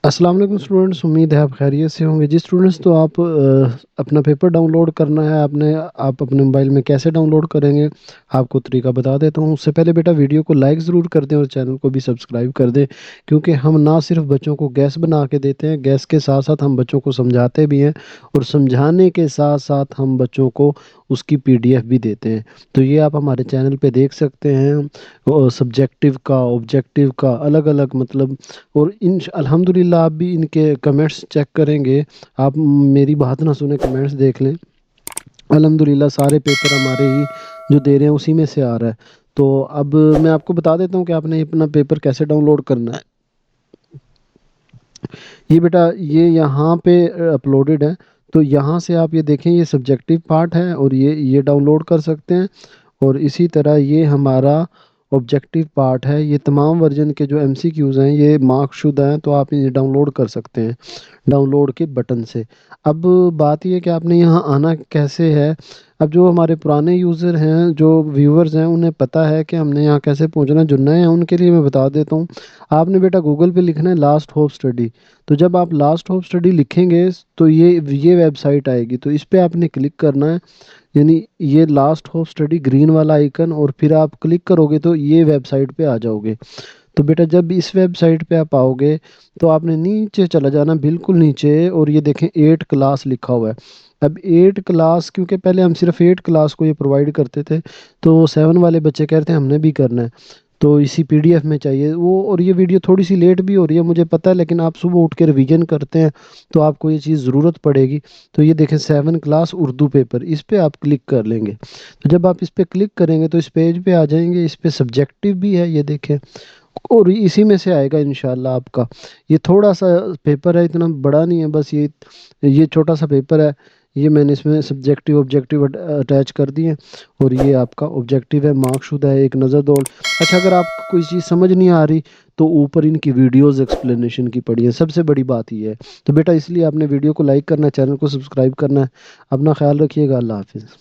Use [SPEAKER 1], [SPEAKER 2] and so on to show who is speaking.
[SPEAKER 1] السلام علیکم اسٹوڈنٹس، امید ہے آپ خیریت سے ہوں گے جی اسٹوڈنٹس۔ تو آپ اپنا پیپر ڈاؤن لوڈ کرنا ہے آپ اپنے موبائل میں کیسے ڈاؤن لوڈ کریں گے، آپ کو طریقہ بتا دیتا ہوں۔ اس سے پہلے بیٹا ویڈیو کو لائک ضرور کر دیں اور چینل کو بھی سبسکرائب کر دیں، کیونکہ ہم نہ صرف بچوں کو گیس بنا کے دیتے ہیں، گیس کے ساتھ ساتھ ہم بچوں کو سمجھاتے بھی ہیں، اور سمجھانے کے ساتھ ساتھ ہم بچوں کو اس کی PDF بھی دیتے ہیں۔ تو یہ آپ ہمارے چینل پہ دیکھ سکتے ہیں، سبجیکٹیو کا، آبجیکٹیو کا، الگ الگ مطلب۔ اور الحمدللہ آپ بھی ان کے کمنٹس چیک کریں گے، آپ میری بات نہ سنیں، کمنٹس دیکھ لیں۔ الحمدللہ سارے پیپر ہمارے ہی جو دے رہے ہیں اسی میں سے آ رہا ہے۔ تو اب میں آپ کو بتا دیتا ہوں کہ آپ نے اپنا پیپر کیسے ڈاؤن لوڈ کرنا ہے۔ یہ بیٹا یہ یہاں پہ اپلوڈڈ ہے، تو یہاں سے آپ یہ دیکھیں، یہ سبجیکٹیو پارٹ ہے اور یہ ڈاؤن لوڈ کر سکتے ہیں۔ اور اسی طرح یہ ہمارا آبجیکٹیو پارٹ ہے۔ یہ تمام ورژن کے جو MCQs ہیں یہ مارک شدہ ہیں، تو آپ یہ ڈاؤن لوڈ کر سکتے ہیں ڈاؤن لوڈ کے بٹن سے۔ اب بات یہ ہے کہ آپ نے یہاں آنا کیسے ہے۔ اب جو ہمارے پرانے یوزر ہیں، جو ویورز ہیں، انہیں پتہ ہے کہ ہم نے یہاں کیسے پہنچنا ہے۔ جو نئے ہیں ان کے لیے میں بتا دیتا ہوں۔ آپ نے بیٹا گوگل پہ لکھنا ہے لاسٹ ہوپ اسٹڈی۔ تو جب آپ لاسٹ ہوپ اسٹڈی لکھیں گے تو یہ ویب سائٹ آئے گی، تو اس پہ آپ نے کلک کرنا ہے، یعنی یہ لاسٹ ہوپ اسٹڈی گرین والا آئیکن، اور پھر آپ کلک کرو گے تو یہ ویب سائٹ پہ آ جاؤ گے۔ تو بیٹا جب اس ویب سائٹ پہ آپ آؤ گے تو آپ نے نیچے چلا جانا، بالکل نیچے، اور یہ دیکھیں 8 کلاس لکھا ہوا ہے۔ اب 8 کلاس، کیونکہ پہلے ہم صرف 8 کلاس کو یہ پرووائڈ کرتے تھے، تو 7 والے بچے کہتے ہیں ہم نے بھی کرنا ہے، تو اسی PDF میں چاہیے وہ۔ اور یہ ویڈیو تھوڑی سی لیٹ بھی ہو رہی ہے مجھے پتہ ہے، لیکن آپ صبح اٹھ کے ریویژن کرتے ہیں تو آپ کو یہ چیز ضرورت پڑے گی۔ تو یہ دیکھیں 7 کلاس اردو پیپر، اس پہ آپ کلک کر لیں گے۔ تو جب آپ اس پہ کلک کریں گے تو اس پیج پہ آ جائیں گے۔ اس پہ سبجیکٹیو بھی ہے، یہ دیکھیں، اور اسی میں سے آئے گا انشاءاللہ آپ کا۔ یہ تھوڑا سا پیپر ہے، اتنا بڑا نہیں ہے، بس یہ چھوٹا سا پیپر ہے۔ یہ میں نے اس میں سبجیکٹیو آبجیکٹیو اٹیچ کر دیے، اور یہ آپ کا آبجیکٹیو ہے، مارک شدہ ہے، ایک نظر دوڑ۔ اچھا، اگر آپ کو کوئی چیز سمجھ نہیں آ رہی تو اوپر ان کی ویڈیوز ایکسپلینیشن کی پڑھی ہے، سب سے بڑی بات یہ ہے۔ تو بیٹا اس لیے آپ نے ویڈیو کو لائک کرنا ہے، چینل کو سبسکرائب کرنا ہے۔ اپنا خیال رکھیے گا، اللہ حافظ۔